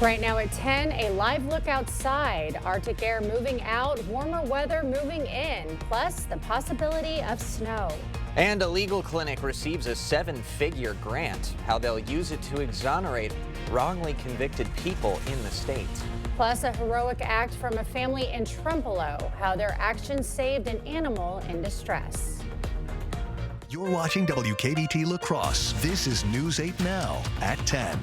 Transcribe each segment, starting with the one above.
Right now at 10, a live look outside. Arctic air moving out, warmer weather moving in, plus the possibility of snow. And a legal clinic receives a 7-figure grant. How they'll use it to exonerate wrongly convicted people in the state. Plus a heroic act from a family in Trempealeau. How their actions saved an animal in distress. You're watching WKDT La Crosse. This is News 8 Now at 10.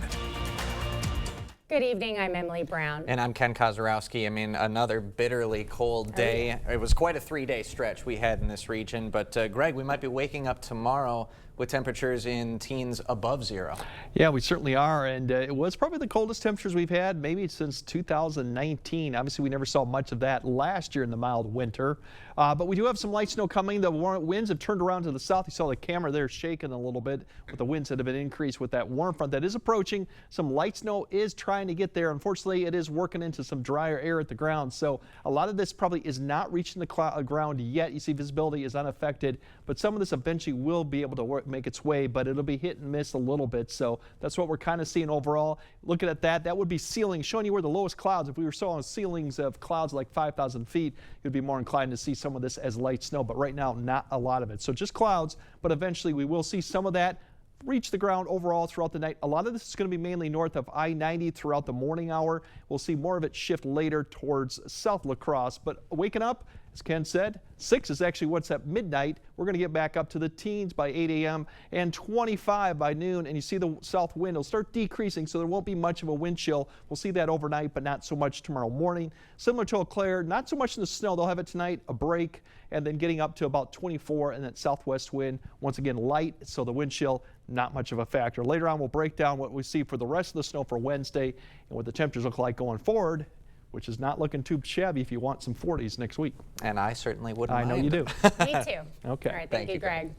Good evening, I'm Emily Brown. And I'm Ken Kozarowski. I mean, another bitterly cold day. It was quite a 3-day stretch we had in this region. But Greg, we might be waking up tomorrow with temperatures in teens above zero. Yeah, we certainly are. And it was probably the coldest temperatures we've had maybe since 2019. Obviously, we never saw much of that last year in the mild winter. But we do have some light snow coming. The winds have turned around to the south. You saw the camera there shaking a little bit with the winds that have been increased with that warm front that is approaching. Some light snow is trying to get there. Unfortunately, it is working into some drier air at the ground. So a lot of this probably is not reaching the ground yet. You see visibility is unaffected, but some of this eventually will be able to make its way, but it'll be hit and miss a little bit. So that's what we're kind of seeing overall. Looking at that, that would be ceilings, showing you where the lowest clouds. If we were on ceilings of clouds like 5,000 feet, you'd be more inclined to see some of this as light snow, but right now, not a lot of it. So just clouds, but eventually we will see some of that reach the ground overall throughout the night. A lot of this is going to be mainly north of I-90 throughout the morning hour. We'll see more of it shift later towards South La Crosse, but waking up, as Ken said, 6 is actually what's at midnight. We're going to get back up to the teens by 8 a.m. and 25 by noon. And you see the south wind will start decreasing, so there won't be much of a wind chill. We'll see that overnight, but not so much tomorrow morning. Similar to Eau Claire, not so much in the snow. They'll have it tonight, a break, and then getting up to about 24, and that southwest wind, once again, light, so the wind chill, not much of a factor. Later on, we'll break down what we see for the rest of the snow for Wednesday and what the temperatures look like going forward, which is not looking too shabby if you want some 40s next week. And I certainly wouldn't mind. I know you do. Me too. Okay. All right, thank you, Greg.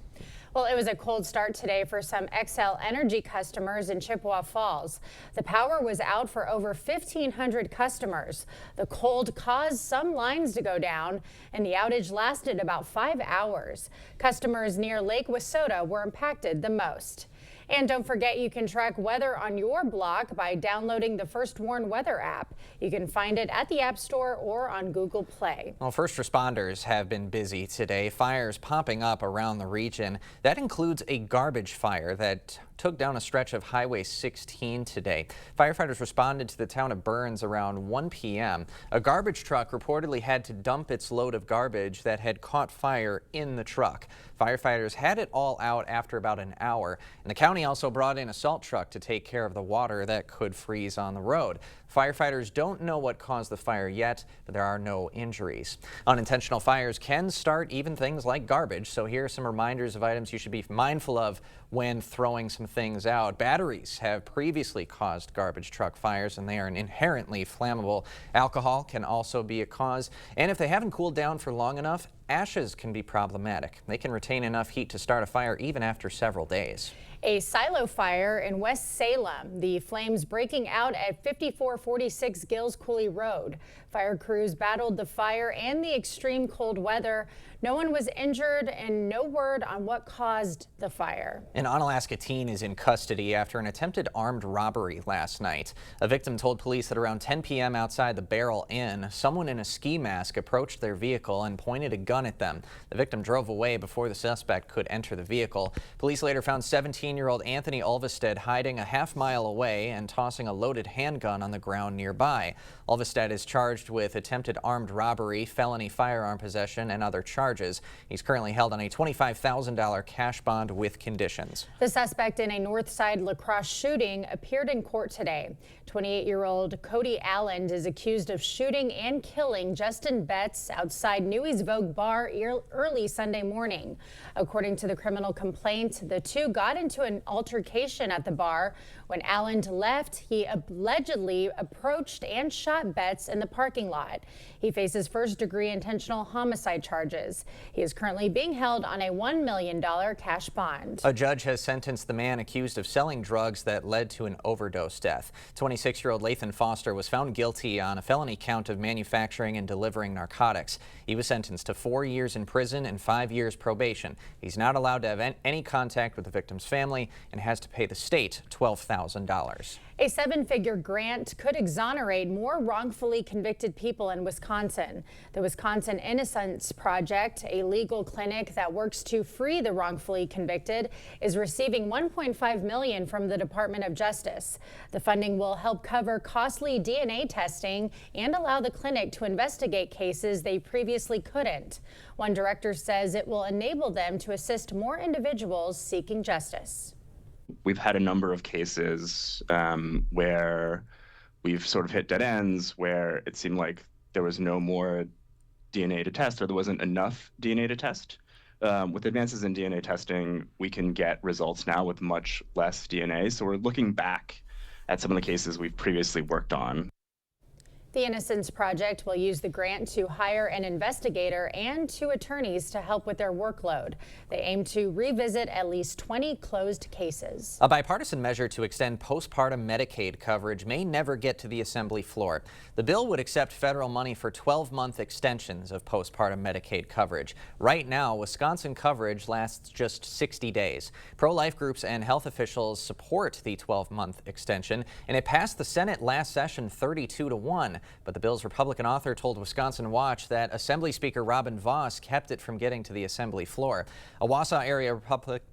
Well, it was a cold start today for some Xcel Energy customers in Chippewa Falls. The power was out for over 1,500 customers. The cold caused some lines to go down, and the outage lasted about 5 hours. Customers near Lake Wissota were impacted the most. And don't forget, you can track weather on your block by downloading the First Warn Weather app. You can find it at the App Store or on Google Play. Well, first responders have been busy today. Fires popping up around the region. That includes a garbage fire that took down a stretch of Highway 16 today. Firefighters responded to the town of Burns around 1 p.m. A garbage truck reportedly had to dump its load of garbage that had caught fire in the truck. Firefighters had it all out after about an hour, and the county also brought in a salt truck to take care of the water that could freeze on the road. Firefighters don't know what caused the fire yet, but there are no injuries. Unintentional fires can start even things like garbage, so here are some reminders of items you should be mindful of when throwing some things out. Batteries have previously caused garbage truck fires, and they are inherently flammable. Alcohol can also be a cause, and if they haven't cooled down for long enough, ashes can be problematic. They can retain enough heat to start a fire even after several days. A silo fire in West Salem. The flames breaking out at 5446 Gills Coulee Road. Fire crews battled the fire and the extreme cold weather. No one was injured and no word on what caused the fire. An Onalaska teen is in custody after an attempted armed robbery last night. A victim told police that around 10 p.m. outside the Barrel Inn, someone in a ski mask approached their vehicle and pointed a gun at them. The victim drove away before the suspect could enter the vehicle. Police later found 17-year-old Anthony Ulvestad hiding a half-mile away and tossing a loaded handgun on the ground nearby. Ulvestad is charged with attempted armed robbery, felony firearm possession, and other charges. He's currently held on a $25,000 cash bond with conditions. The suspect in a Northside La Crosse shooting appeared in court today. 28-year-old Cody Allen is accused of shooting and killing Justin Betts outside Newey's Vogue Bar early Sunday morning. According to the criminal complaint, the two got into an altercation at the bar. When Allen left, he allegedly approached and shot Betts in the parking lot. He faces first-degree intentional homicide charges. He is currently being held on a $1 million cash bond. A judge has sentenced the man accused of selling drugs that led to an overdose death. 26-year-old Lathan Foster was found guilty on a felony count of manufacturing and delivering narcotics. He was sentenced to 4 years in prison and 5 years probation. He's not allowed to have any contact with the victim's family and has to pay the state $12,000. A seven-figure grant could exonerate more wrongfully convicted people in Wisconsin. The Wisconsin Innocence Project, a legal clinic that works to free the wrongfully convicted, is receiving $1.5 million from the Department of Justice. The funding will help cover costly DNA testing and allow the clinic to investigate cases they previously couldn't. One director says it will enable them to assist more individuals seeking justice. We've had a number of cases where we've sort of hit dead ends, where it seemed like there was no more DNA to test, or there wasn't enough DNA to test. With advances in DNA testing, we can get results now with much less DNA. So we're looking back at some of the cases we've previously worked on. The Innocence Project will use the grant to hire an investigator and 2 attorneys to help with their workload. They aim to revisit at least 20 closed cases. A bipartisan measure to extend postpartum Medicaid coverage may never get to the Assembly floor. The bill would accept federal money for 12-month extensions of postpartum Medicaid coverage. Right now, Wisconsin coverage lasts just 60 days. Pro-life groups and health officials support the 12-month extension, and it passed the Senate last session 32-1. But the bill's Republican author told Wisconsin Watch that Assembly Speaker Robin Vos kept it from getting to the Assembly floor. A Wausau area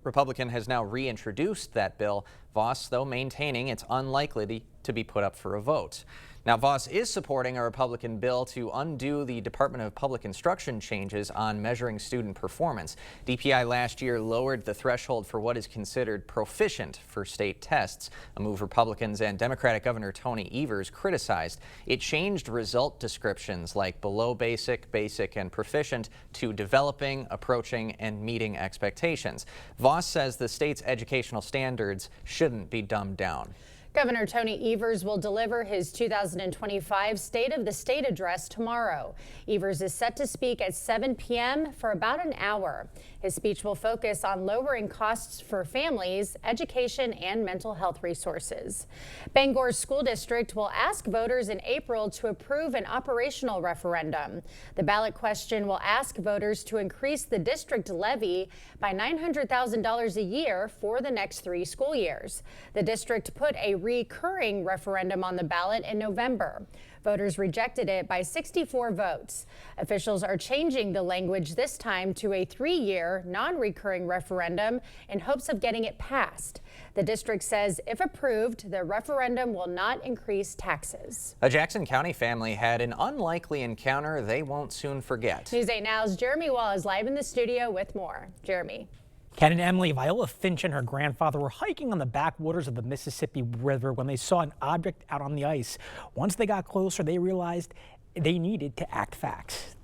Republican has now reintroduced that bill. Vos, though, maintaining it's unlikely to be put up for a vote. Now, Vos is supporting a Republican bill to undo the Department of Public Instruction changes on measuring student performance. DPI last year lowered the threshold for what is considered proficient for state tests, a move Republicans and Democratic Governor Tony Evers criticized. It changed result descriptions like below basic, basic, and proficient to developing, approaching, and meeting expectations. Vos says the state's educational standards shouldn't be dumbed down. Governor Tony Evers will deliver his 2025 State of the State address tomorrow. Evers is set to speak at 7 p.m. for about an hour. His speech will focus on lowering costs for families, education, and mental health resources. Bangor's school district will ask voters in April to approve an operational referendum. The ballot question will ask voters to increase the district levy by $900,000 a year for the next 3 school years. The district put a recurring referendum on the ballot in November. Voters rejected it by 64 votes. Officials are changing the language this time to a 3-year, non-recurring referendum in hopes of getting it passed. The district says if approved, the referendum will not increase taxes. A Jackson County family had an unlikely encounter they won't soon forget. News 8 Now's Jeremy Wall is live in the studio with more. Jeremy. Ken and Emily, Viola Finch and her grandfather were hiking on the backwaters of the Mississippi River when they saw an object out on the ice. Once they got closer, they realized they needed to act fast.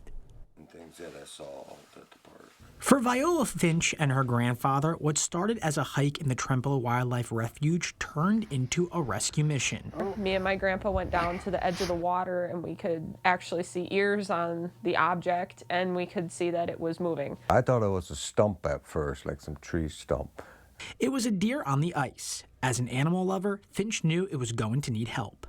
Things that I saw at the park. For Viola Finch and her grandfather, what started as a hike in the Trempealeau Wildlife Refuge turned into a rescue mission. Me and my grandpa went down to the edge of the water and we could actually see ears on the object and we could see that it was moving. I thought it was a stump at first, like some tree stump. It was a deer on the ice. As an animal lover, Finch knew it was going to need help.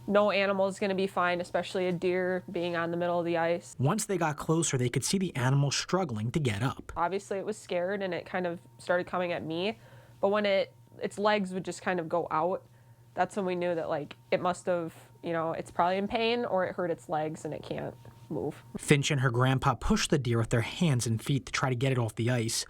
No animal is going to be fine, especially a deer being on the middle of the ice. Once they got closer, they could see the animal struggling to get up. Obviously, it was scared and it kind of started coming at me. But when its legs would just kind of go out, that's when we knew that, like, it must have, it's probably in pain or it hurt its legs and it can't move. Finch and her grandpa pushed the deer with their hands and feet to try to get it off the ice.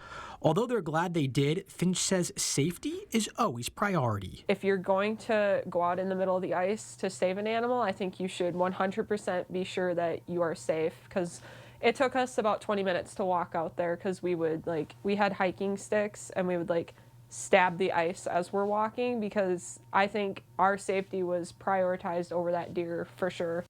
Although they're glad they did, Finch says safety is always priority. If you're going to go out in the middle of the ice to save an animal, I think you should 100% be sure that you are safe, because it took us about 20 minutes to walk out there because we had hiking sticks and we would stab the ice as we're walking, because I think our safety was prioritized over that deer for sure.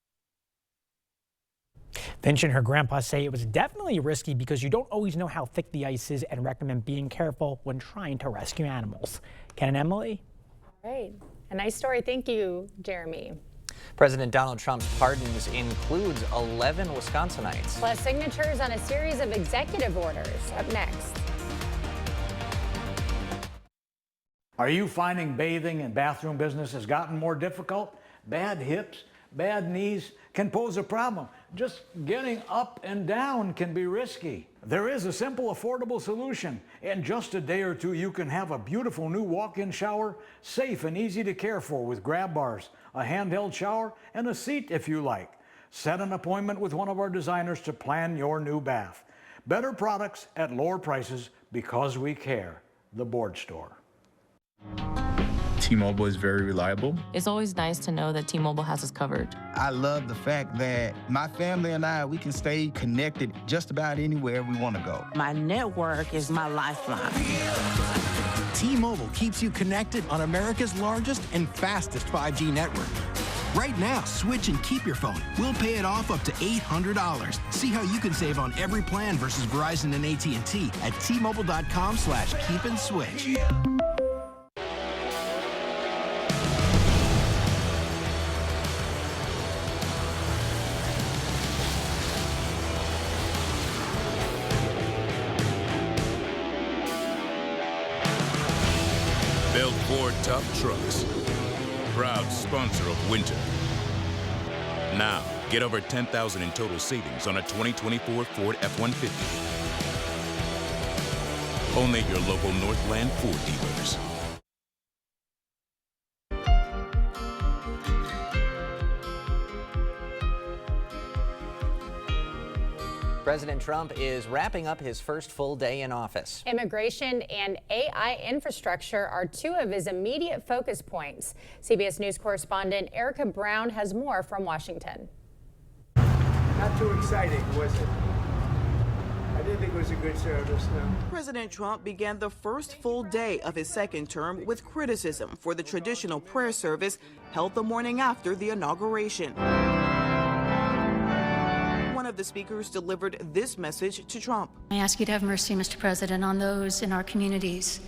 Finch and her grandpa say it was definitely risky because you don't always know how thick the ice is and recommend being careful when trying to rescue animals. Ken and Emily? All right. A nice story. Thank you, Jeremy. President Donald Trump's pardons includes 11 Wisconsinites. Plus signatures on a series of executive orders. Up next. Are you finding bathing and bathroom business has gotten more difficult? Bad hips, bad knees can pose a problem. Just getting up and down can be risky. There is a simple, affordable solution. In just a day or two, you can have a beautiful new walk-in shower, safe and easy to care for with grab bars, a handheld shower, and a seat if you like. Set an appointment with one of our designers to plan your new bath. Better products at lower prices because we care. The Board Store. T-Mobile is very reliable. It's always nice to know that T-Mobile has us covered. I love the fact that my family and I, we can stay connected just about anywhere we want to go. My network is my lifeline. T-Mobile keeps you connected on America's largest and fastest 5G network. Right now, switch and keep your phone. We'll pay it off up to $800. See how you can save on every plan versus Verizon and AT&T at T-Mobile.com/keep-and-switch. Built Ford Tough Trucks. Proud sponsor of winter. Now, get over $10,000 in total savings on a 2024 Ford F-150. Only at your local Northland Ford dealers. President Trump is wrapping up his first full day in office. Immigration and AI infrastructure are two of his immediate focus points. CBS News correspondent Erica Brown has more from Washington. Not too exciting, was it? I didn't think it was a good service, no. President Trump began the first full day of his second term with criticism for the traditional prayer service held the morning after the inauguration. One of the speakers delivered this message to Trump. I ask you to have mercy, Mr. President, on those in our communities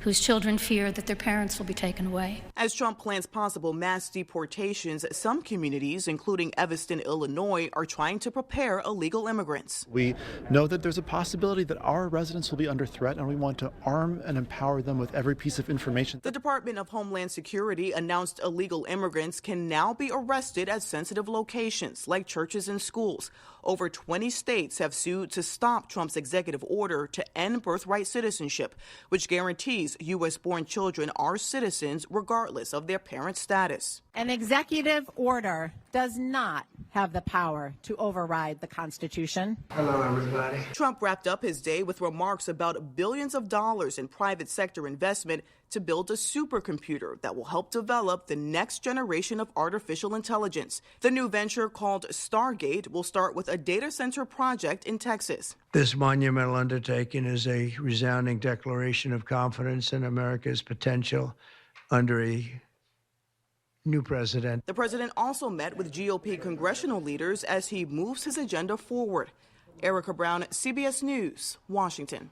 whose children fear that their parents will be taken away. As Trump plans possible mass deportations, some communities, including Evanston, Illinois, are trying to prepare illegal immigrants. We know that there's a possibility that our residents will be under threat, and we want to arm and empower them with every piece of information. The Department of Homeland Security announced illegal immigrants can now be arrested at sensitive locations like churches and schools. Over 20 states have sued to stop Trump's executive order to end birthright citizenship, which guarantees U.S.-born children are citizens regardless of their parents' status. An executive order does not have the power to override the Constitution. Hello, everybody. Trump wrapped up his day with remarks about billions of dollars in private sector investment to build a supercomputer that will help develop the next generation of artificial intelligence. The new venture called Stargate will start with a data center project in Texas. This monumental undertaking is a resounding declaration of confidence in America's potential under a new president. The president also met with GOP congressional leaders as he moves his agenda forward. Erica Brown, CBS News, Washington.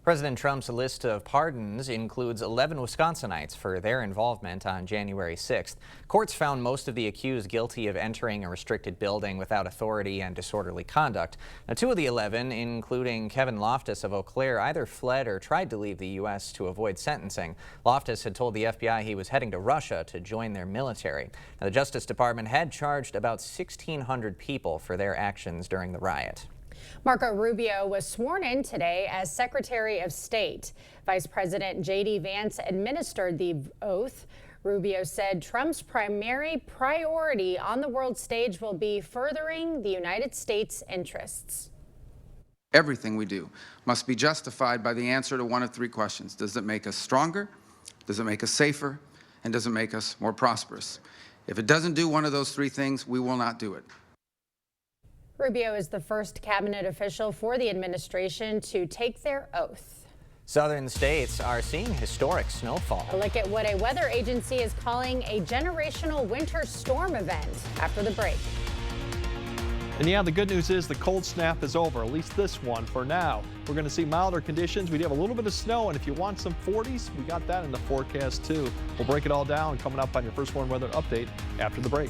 President Trump's list of pardons includes 11 Wisconsinites for their involvement on January 6th. Courts found most of the accused guilty of entering a restricted building without authority and disorderly conduct. Now, 2 of the 11, including Kevin Loftus of Eau Claire, either fled or tried to leave the U.S. to avoid sentencing. Loftus had told the FBI he was heading to Russia to join their military. Now, the Justice Department had charged about 1,600 people for their actions during the riot. Marco Rubio was sworn in today as Secretary of State. Vice President J.D. Vance administered the oath. Rubio said Trump's primary priority on the world stage will be furthering the United States' interests. Everything we do must be justified by the answer to one of 3 questions. Does it make us stronger? Does it make us safer? And does it make us more prosperous? If it doesn't do one of those 3 things, we will not do it. Rubio is the first cabinet official for the administration to take their oath. Southern states are seeing historic snowfall. A look at what a weather agency is calling a generational winter storm event after the break. And yeah, the good news is the cold snap is over, at least this one for now. We're going to see milder conditions. We do have a little bit of snow, and if you want some 40s, we got that in the forecast too. We'll break it all down coming up on your First Warn Weather Update after the break.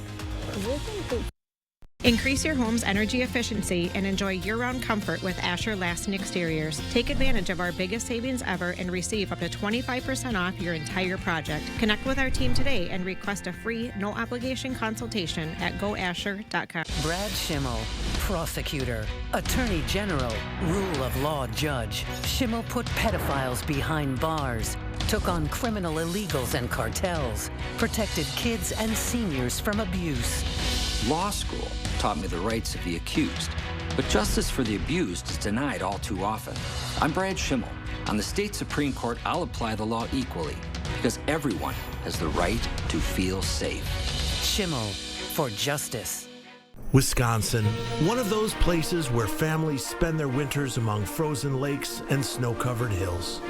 Increase your home's energy efficiency and enjoy year-round comfort with Asher Lasting Exteriors. Take advantage of our biggest savings ever and receive up to 25% off your entire project. Connect with our team today and request a free, no-obligation consultation at goasher.com. Brad Schimmel, prosecutor, attorney general, rule of law judge. Schimmel put pedophiles behind bars, took on criminal illegals and cartels, protected kids and seniors from abuse. Law school taught me the rights of the accused, but justice for the abused is denied all too often. I'm Brad Schimmel. On the state Supreme Court, I'll apply the law equally because everyone has the right to feel safe. Schimmel for justice. Wisconsin, one of those places where families spend their winters among frozen lakes and snow-covered hills.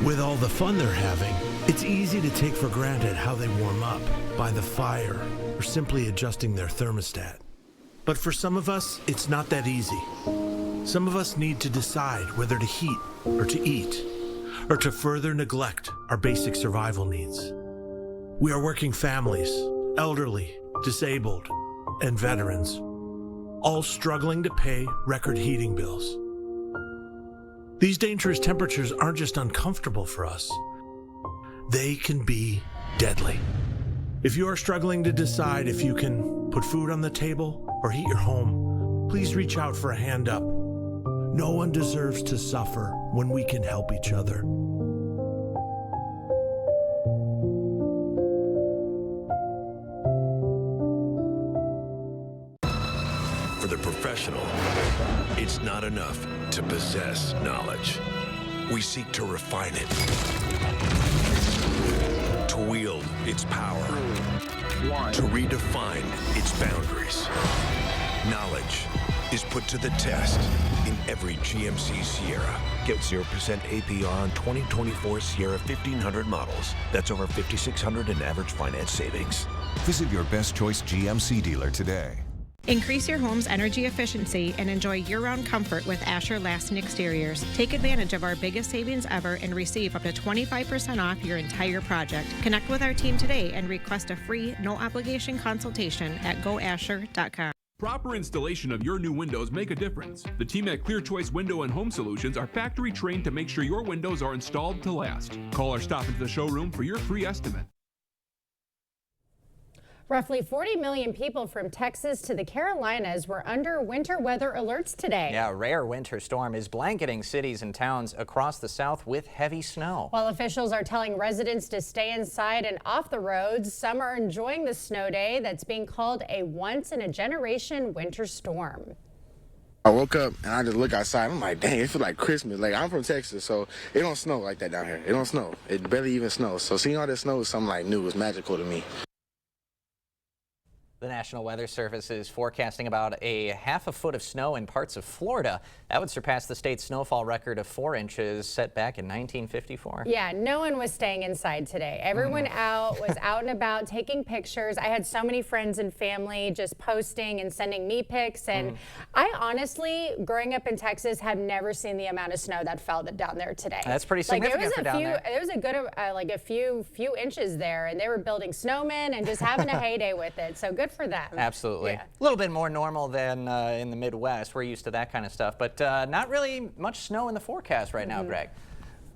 With all the fun they're having, it's easy to take for granted how they warm up by the fire or simply adjusting their thermostat. But for some of us, it's not that easy. Some of us need to decide whether to heat or to eat, or to further neglect our basic survival needs. We are working families, elderly, disabled, and veterans, all struggling to pay record heating bills. These dangerous temperatures aren't just uncomfortable for us, they can be deadly. If you are struggling to decide if you can put food on the table or heat your home, please reach out for a hand up. No one deserves to suffer when we can help each other. For the professional, it's not enough to possess knowledge. We seek to refine it, to wield its power, to redefine its boundaries. Knowledge is put to the test in every GMC Sierra. Get 0% APR on 2024 Sierra 1500 models. That's over $5,600 in average finance savings. Visit your Best Choice GMC dealer today. Increase your home's energy efficiency and enjoy year-round comfort with Asher Lasting Exteriors. Take advantage of our biggest savings ever and receive up to 25% off your entire project. Connect with our team today and request a free, no-obligation consultation at goasher.com. Proper installation of your new windows make a difference. The team at Clear Choice Window and Home Solutions are factory trained to make sure your windows are installed to last. Call or stop into the showroom for your free estimate. Roughly 40 million people from Texas to the Carolinas were under winter weather alerts today. Yeah, a rare winter storm is blanketing cities and towns across the South with heavy snow. While officials are telling residents to stay inside and off the roads, some are enjoying the snow day that's being called a once-in-a-generation winter storm. I woke up and I just look outside. I'm like, dang, it feels like Christmas. Like, I'm from Texas, so it don't snow like that down here. It don't snow. It barely even snows. So seeing all that snow is something like new. It's magical to me. The National Weather Service is forecasting about a half a foot of snow in parts of Florida. That would surpass the state's snowfall record of 4 inches set back in 1954. Yeah, no one was staying inside today. Everyone was out and about taking pictures. I had so many friends and family just posting and sending me pics. And I honestly, growing up in Texas, have never seen the amount of snow that fell down there today. That's pretty significant for down there. It was a good, like a few inches there, and they were building snowmen and just having a heyday with it. So good for them. Absolutely. Yeah. A little bit more normal than in the Midwest. We're used to that kind of stuff, but not really much snow in the forecast right now, Greg.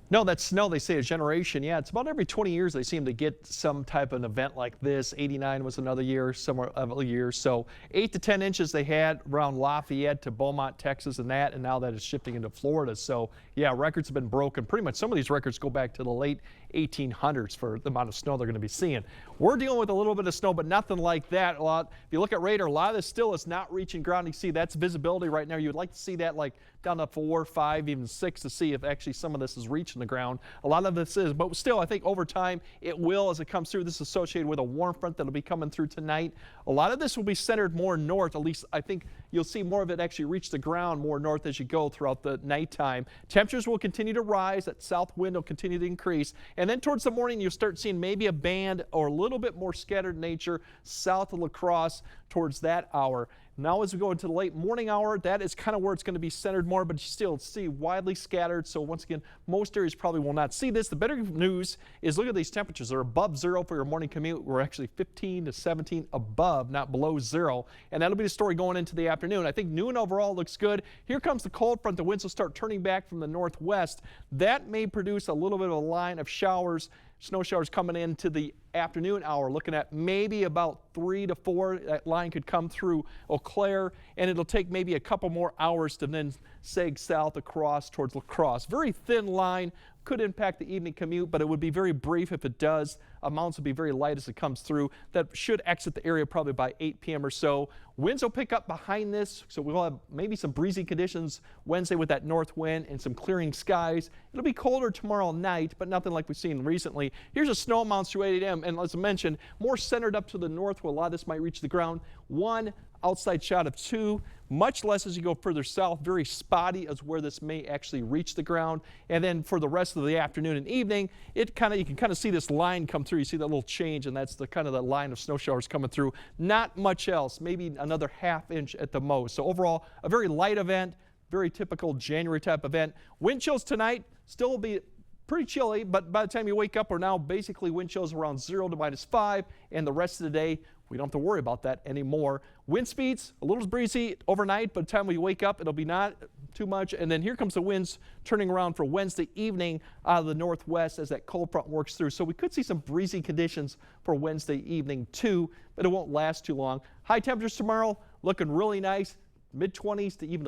No, that snow, they say, a generation. Yeah, it's about every 20 years they seem to get some type of an event like this. 89 was another year, summer of a year. So 8 to 10 inches they had around Lafayette to Beaumont, Texas, and now that is shifting into Florida. So yeah, records have been broken. Pretty much some of these records go back to the late 1800s for the amount of snow they're going to be seeing. We're dealing with a little bit of snow, but nothing like that. If you look at radar, a lot of this still is not reaching ground. You see that's visibility right now. You'd like to see that like down to 4, 5, even 6 to see if actually some of this is reaching the ground. A lot of this is, but still, I think over time it will as it comes through. This is associated with a warm front that'll be coming through tonight. A lot of this will be centered more north. At least I think you'll see more of it actually reach the ground more north as you go throughout the nighttime. Temperatures will continue to rise. That south wind will continue to increase. And then towards the morning, you'll start seeing maybe a band or a little bit more scattered nature south of La Crosse towards that hour. Now as we go into the late morning hour, that is kind of where it's going to be centered more, but you still see widely scattered. So once again, most areas probably will not see this. The better news is look at these temperatures. They're above zero for your morning commute. We're actually 15 to 17 above, not below zero. And that'll be the story going into the afternoon. I think noon overall looks good. Here comes the cold front. The winds will start turning back from the northwest. That may produce a little bit of a line of showers Snow showers coming into the afternoon hour, looking at maybe about 3 to 4. That line could come through Eau Claire, and it'll take maybe a couple more hours to then sag south across towards La Crosse. Very thin line. Could impact the evening commute, but it would be very brief if it does. Amounts will be very light as it comes through. That should exit the area probably by 8 p.m. or so. Winds will pick up behind this, so we'll have maybe some breezy conditions Wednesday with that north wind and some clearing skies. It'll be colder tomorrow night, but nothing like we've seen recently. Here's a snow amount through 8 a.m. and as I mentioned, more centered up to the north where a lot of this might reach the ground. 1 outside shot of 2, much less as you go further south. Very spotty as where this may actually reach the ground. And then for the rest of the afternoon and evening, you can kind of see this line come through. You see that little change, and that's the kind of the line of snow showers coming through. Not much else, maybe another ½ inch at the most. So overall, a very light event, very typical January type event. Wind chills tonight still will be pretty chilly, but by the time you wake up, we're now basically wind chills around 0 to -5, and the rest of the day, we don't have to worry about that anymore. Wind speeds, a little breezy overnight, but by the time we wake up, it'll be not too much. And then here comes the winds turning around for Wednesday evening out of the northwest as that cold front works through. So we could see some breezy conditions for Wednesday evening too, but it won't last too long. High temperatures tomorrow looking really nice, mid-20s to even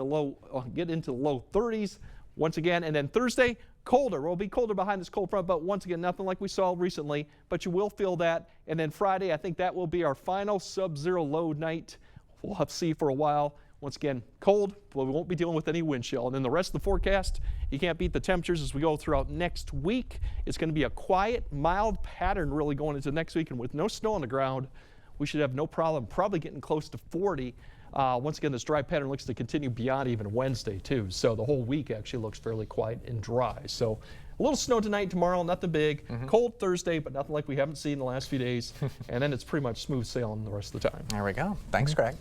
get into the low 30s once again. And then Thursday, colder. We'll be colder behind this cold front, but once again, nothing like we saw recently, but you will feel that. And then Friday, I think that will be our final sub-zero low night. We'll have to see for a while. Once again, cold, but we won't be dealing with any wind chill. And then the rest of the forecast, you can't beat the temperatures as we go throughout next week. It's going to be a quiet, mild pattern really going into next week, and with no snow on the ground, we should have no problem probably getting close to 40. Once again, this dry pattern looks to continue beyond even Wednesday, too. So the whole week actually looks fairly quiet and dry. So a little snow tonight, tomorrow, nothing big. Cold Thursday, but nothing like we haven't seen in the last few days. And then it's pretty much smooth sailing the rest of the time. There we go. Thanks, Greg.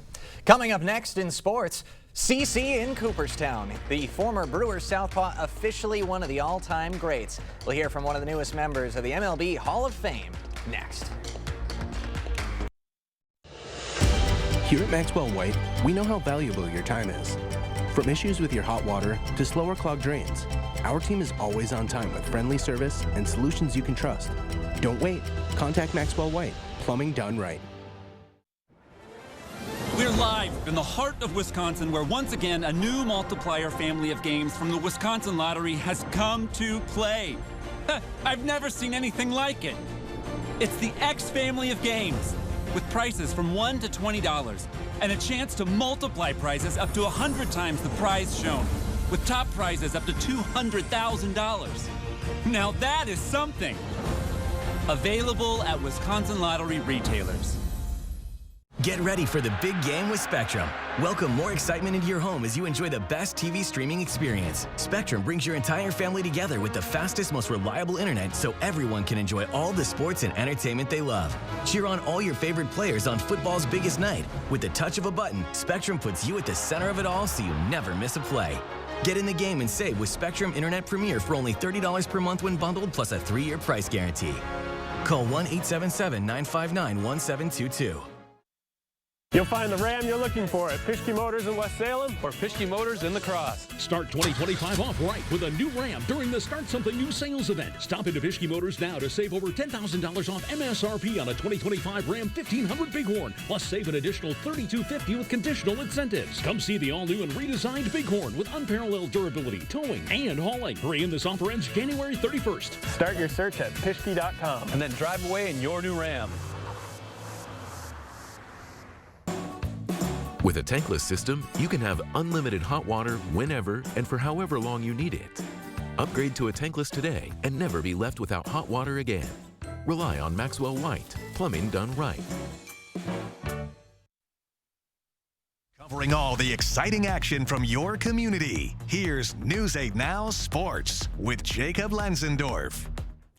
Coming up next in sports, CC in Cooperstown. The former Brewers Southpaw officially one of the all-time greats. We'll hear from one of the newest members of the MLB Hall of Fame next. Here at Maxwell White, we know how valuable your time is. From issues with your hot water to slower clogged drains, our team is always on time with friendly service and solutions you can trust. Don't wait. Contact Maxwell White. Plumbing done right. We're live in the heart of Wisconsin, where once again a new multiplier family of games from the Wisconsin Lottery has come to play. I've never seen anything like it. It's the X family of games, with prices from $1 to $20 and a chance to multiply prizes up to 100 times the prize shown, with top prizes up to $200,000. Now that is something. Available at Wisconsin Lottery retailers. Get ready for the big game with Spectrum. Welcome more excitement into your home as you enjoy the best TV streaming experience. Spectrum brings your entire family together with the fastest, most reliable internet so everyone can enjoy all the sports and entertainment they love. Cheer on all your favorite players on football's biggest night. With the touch of a button, Spectrum puts you at the center of it all so you never miss a play. Get in the game and save with Spectrum Internet Premier for only $30 per month when bundled, plus a 3-year price guarantee. Call 1-877-959-1722. You'll find the Ram you're looking for at Pischke Motors in West Salem or Pischke Motors in La Crosse. Start 2025 off right with a new Ram during the Start Something New sales event. Stop into Pischke Motors now to save over $10,000 off MSRP on a 2025 Ram 1500 Bighorn. Plus save an additional $3,250 with conditional incentives. Come see the all-new and redesigned Bighorn with unparalleled durability, towing, and hauling. Hurry in, this offer ends January 31st. Start your search at Pischke.com and then drive away in your new Ram. With a tankless system, you can have unlimited hot water whenever and for however long you need it. Upgrade to a tankless today and never be left without hot water again. Rely on Maxwell White, plumbing done right. Covering all the exciting action from your community, here's News 8 Now Sports with Jacob Lansendorf.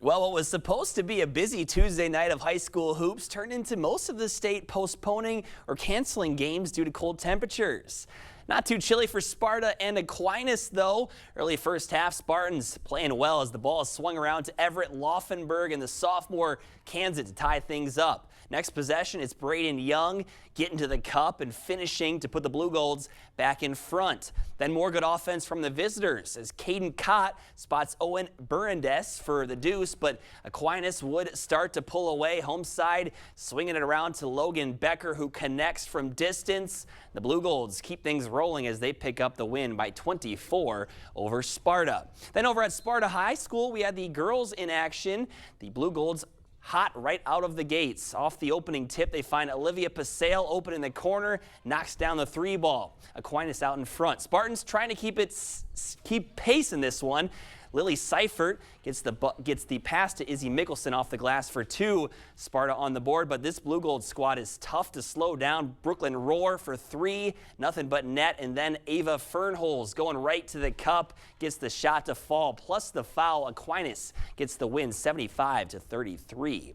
Well, what was supposed to be a busy Tuesday night of high school hoops turned into most of the state postponing or canceling games due to cold temperatures. Not too chilly for Sparta and Aquinas, though. Early first half, Spartans playing well as the ball swung around to Everett Laufenberg, and the sophomore cans it to tie things up. Next possession, it's Braden Young getting to the cup and finishing to put the Blue Golds back in front. Then more good offense from the visitors as Caden Cott spots Owen Burendes for the deuce, but Aquinas would start to pull away. Home side swinging it around to Logan Becker, who connects from distance. The Blue Golds keep things rolling as they pick up the win by 24 over Sparta. Then over at Sparta High School, we had the girls in action. The Blue Golds hot right out of the gates. Off the opening tip, they find Olivia Pasale open in the corner, knocks down the 3-ball. Aquinas out in front. Spartans trying to keep pace in this one. Lily Seifert gets the pass to Izzy Mickelson off the glass for 2. Sparta on the board, but this Blue Gold squad is tough to slow down. Brooklyn Roar for 3, nothing but net, and then Ava Fernholz going right to the cup, gets the shot to fall, plus the foul. Aquinas gets the win 75-33.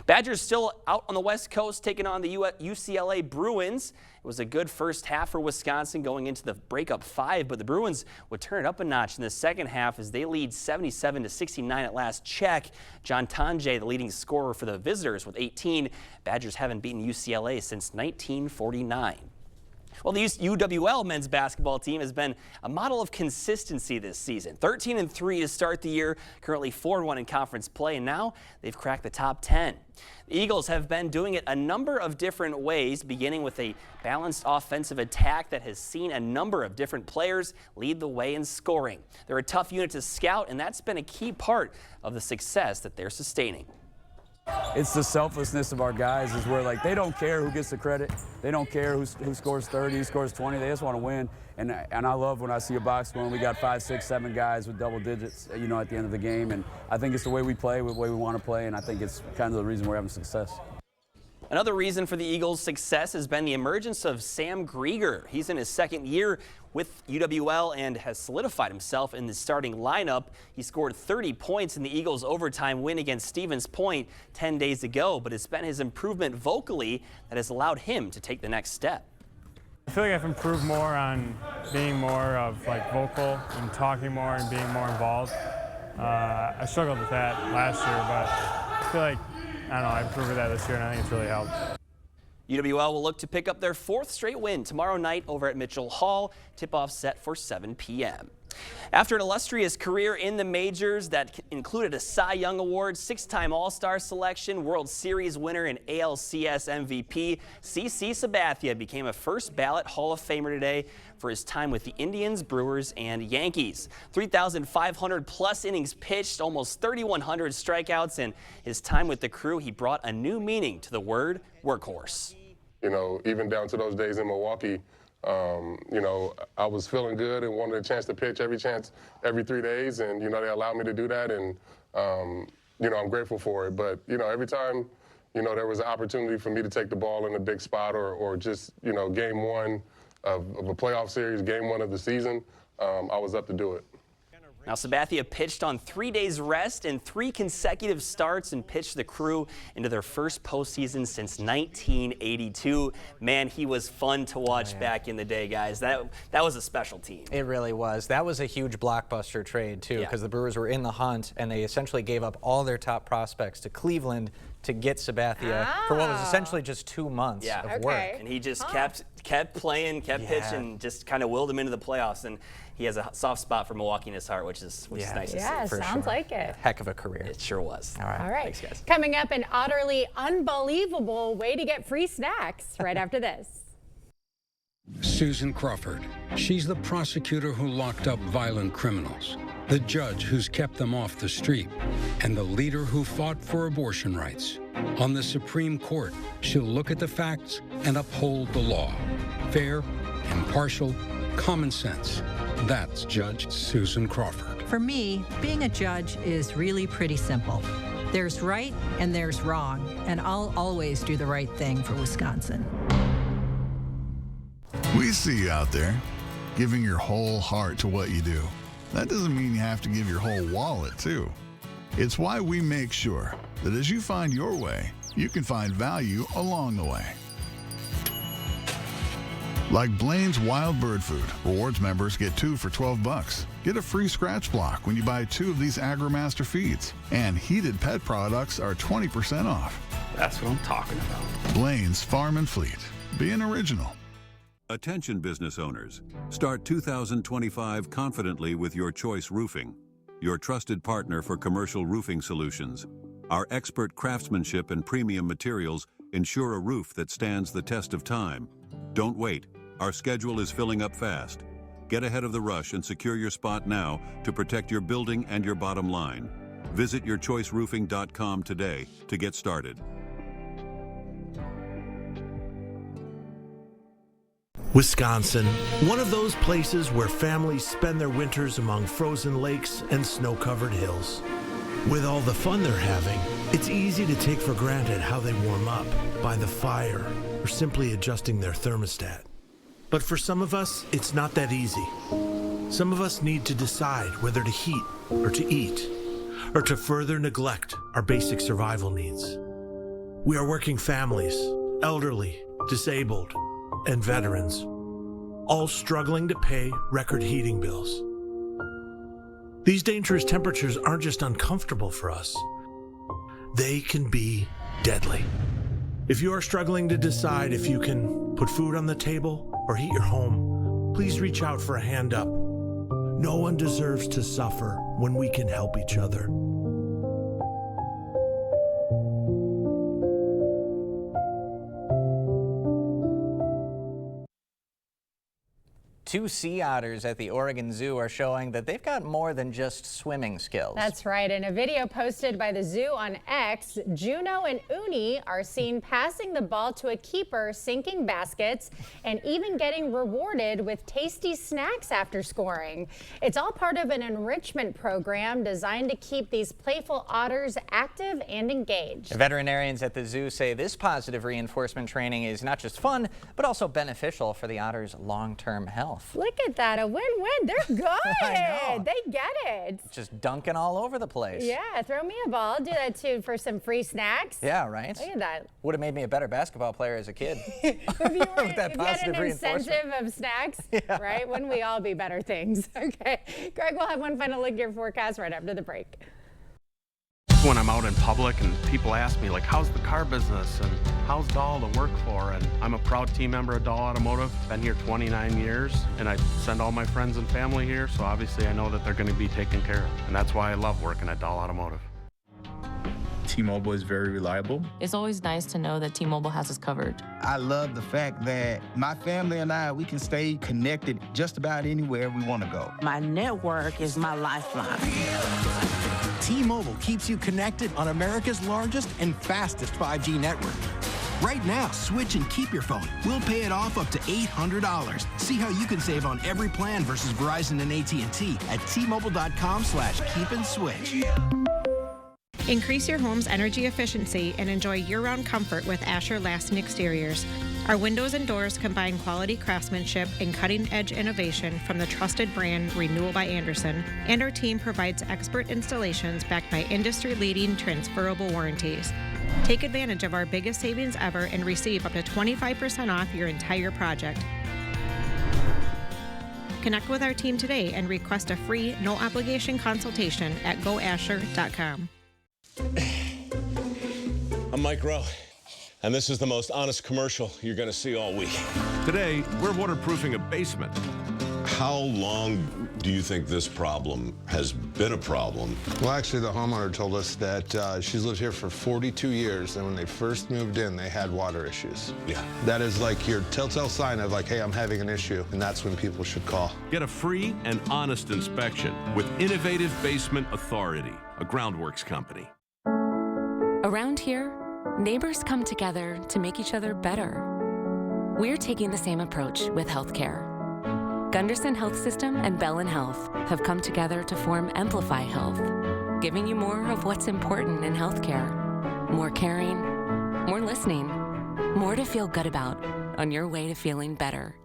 Badgers still out on the West Coast taking on the UCLA Bruins. It was a good first half for Wisconsin going into the breakup 5, but the Bruins would turn it up a notch in the second half as they lead 77-69 at last check. John Tanjay, the leading scorer for the visitors with 18. Badgers haven't beaten UCLA since 1949. Well, the UWL men's basketball team has been a model of consistency this season. 13-3 to start the year, currently 4-1 in conference play, and now they've cracked the top 10. The Eagles have been doing it a number of different ways, beginning with a balanced offensive attack that has seen a number of different players lead the way in scoring. They're a tough unit to scout, and that's been a key part of the success that they're sustaining. It's the selflessness of our guys is where, like, they don't care who gets the credit. They don't care who scores 30, who scores 20. They just want to win. And I love when I see a box score and we got 5, 6, 7 guys with double digits, you know, at the end of the game. And I think it's the way we play, the way we want to play, and I think it's kind of the reason we're having success. Another reason for the Eagles' success has been the emergence of Sam Grieger. He's in his second year with UWL and has solidified himself in the starting lineup. He scored 30 points in the Eagles' overtime win against Stevens Point 10 days ago, but it's been his improvement vocally that has allowed him to take the next step. I feel like I've improved more on being more of like vocal and talking more and being more involved. I struggled with that last year, but I feel like, I don't know, I improved with that this year, and I think it's really helped. UWL will look to pick up their 4th straight win tomorrow night over at Mitchell Hall. Tip-off set for 7 p.m. After an illustrious career in the majors that included a Cy Young Award, 6-time All-Star selection, World Series winner, and ALCS MVP, CC Sabathia became a first-ballot Hall of Famer today for his time with the Indians, Brewers, and Yankees. 3,500-plus innings pitched, almost 3,100 strikeouts, and his time with the crew, he brought a new meaning to the word workhorse. You know, even down to those days in Milwaukee, you know, I was feeling good and wanted a chance to pitch every 3 days, and, you know, they allowed me to do that, and, you know, I'm grateful for it. But, you know, every time, you know, there was an opportunity for me to take the ball in a big spot or just, you know, game 1 of a playoff series, game 1 of the season, I was up to do it. Now, Sabathia pitched on 3 days rest and 3 consecutive starts and pitched the crew into their first postseason since 1982. Man, he was fun to watch back in the day, guys. That was a special team. It really was. That was a huge blockbuster trade, too, because the Brewers were in the hunt, and they essentially gave up all their top prospects to Cleveland to get Sabathia for what was essentially just 2 months of work. And he just kept playing, kept pitching, just kind of willed him into the playoffs. And he has a soft spot for Milwaukee in his heart, which is nice to see. Yeah, sounds like it. Heck of a career. It sure was. All right. All right. Thanks, guys. Coming up, an utterly unbelievable way to get free snacks right after this. Susan Crawford. She's the prosecutor who locked up violent criminals, the judge who's kept them off the street, and the leader who fought for abortion rights. On the Supreme Court, she'll look at the facts and uphold the law. Fair, impartial, common sense. That's Judge Susan Crawford. For me, being a judge is really pretty simple. There's right and there's wrong, and I'll always do the right thing for Wisconsin. We see you out there, giving your whole heart to what you do. That doesn't mean you have to give your whole wallet, too. It's why we make sure that as you find your way, you can find value along the way. Like Blaine's Wild Bird Food. Rewards members get 2 for $12. Get a free scratch block when you buy 2 of these AgroMaster feeds. And heated pet products are 20% off. That's what I'm talking about. Blaine's Farm and Fleet. Being original. Attention business owners. Start 2025 confidently with Your Choice Roofing, your trusted partner for commercial roofing solutions. Our expert craftsmanship and premium materials ensure a roof that stands the test of time. Don't wait. Our schedule is filling up fast. Get ahead of the rush and secure your spot now to protect your building and your bottom line. Visit yourchoiceroofing.com today to get started. Wisconsin, one of those places where families spend their winters among frozen lakes and snow-covered hills. With all the fun they're having, it's easy to take for granted how they warm up by the fire or simply adjusting their thermostat. But for some of us, it's not that easy. Some of us need to decide whether to heat or to eat, or to further neglect our basic survival needs. We are working families, elderly, disabled, and veterans, all struggling to pay record heating bills. These dangerous temperatures aren't just uncomfortable for us, they can be deadly. If you are struggling to decide if you can put food on the table or heat your home, please reach out for a hand up. No one deserves to suffer when we can help each other. Two sea otters at the Oregon Zoo are showing that they've got more than just swimming skills. That's right. In a video posted by the zoo on X, Juno and Uni are seen passing the ball to a keeper, sinking baskets, and even getting rewarded with tasty snacks after scoring. It's all part of an enrichment program designed to keep these playful otters active and engaged. Veterinarians at the zoo say this positive reinforcement training is not just fun, but also beneficial for the otters' long-term health. Look at that, a win-win. They're good. I know. They get it. Just dunking all over the place. Yeah, throw me a ball. Do that too for some free snacks. Yeah, right? Look at that. Would have made me a better basketball player as a kid. If you With that had positive an reinforcement. incentive of snacks, right? Wouldn't we all be better things? Okay. Greg, we'll have one final look at your forecast right after the break. When I'm out in public and people ask me, like, how's the car business and how's Dahl to work for? And I'm a proud team member of Dahl Automotive, been here 29 years, and I send all my friends and family here, so obviously I know that they're going to be taken care of. And that's why I love working at Dahl Automotive. T-Mobile is very reliable. It's always nice to know that T-Mobile has us covered. I love the fact that my family and I, we can stay connected just about anywhere we want to go. My network is my lifeline. T-Mobile keeps you connected on America's largest and fastest 5G network. Right now, switch and keep your phone. We'll pay it off up to $800. See how you can save on every plan versus Verizon and AT&T at T-Mobile.com/keep-and-switch. Increase your home's energy efficiency and enjoy year-round comfort with Asher Lasting Exteriors. Our windows and doors combine quality craftsmanship and cutting-edge innovation from the trusted brand Renewal by Andersen, and our team provides expert installations backed by industry-leading transferable warranties. Take advantage of our biggest savings ever and receive up to 25% off your entire project. Connect with our team today and request a free, no-obligation consultation at goasher.com. I'm Mike Rowe, and this is the most honest commercial you're going to see all week. Today, we're waterproofing a basement. How long do you think this problem has been a problem? Well, actually, the homeowner told us that she's lived here for 42 years, and when they first moved in, they had water issues. Yeah. That is like your telltale sign of like, hey, I'm having an issue, and that's when people should call. Get a free and honest inspection with Innovative Basement Authority, a Groundworks company. Around here, neighbors come together to make each other better. We're taking the same approach with healthcare. Gunderson Health System and Bellin Health have come together to form Amplify Health, giving you more of what's important in healthcare. More caring, more listening, more to feel good about on your way to feeling better.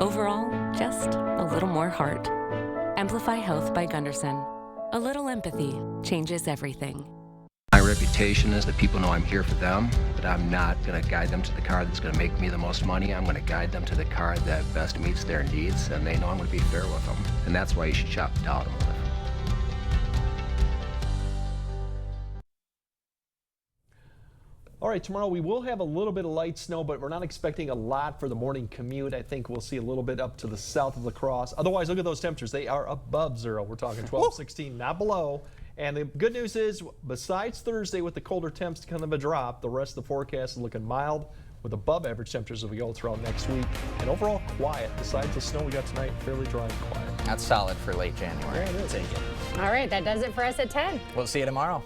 Overall, just a little more heart. Amplify Health by Gunderson. A little empathy changes everything. My reputation is that people know I'm here for them, but I'm not going to guide them to the car that's going to make me the most money. I'm going to guide them to the car that best meets their needs, and they know I'm going to be fair with them. And that's why you should shop Dow Automotive. All right, tomorrow we will have a little bit of light snow, but we're not expecting a lot for the morning commute. I think we'll see a little bit up to the south of La Crosse. Otherwise, look at those temperatures. They are above zero. We're talking 12, 16, not below. And the good news is, besides Thursday with the colder temps, kind of a drop, the rest of the forecast is looking mild with above average temperatures as we go throughout next week. And overall quiet. Besides the snow we got tonight, fairly dry and quiet. That's solid for late January. Yeah, it is. All right, that does it for us at 10. We'll see you tomorrow.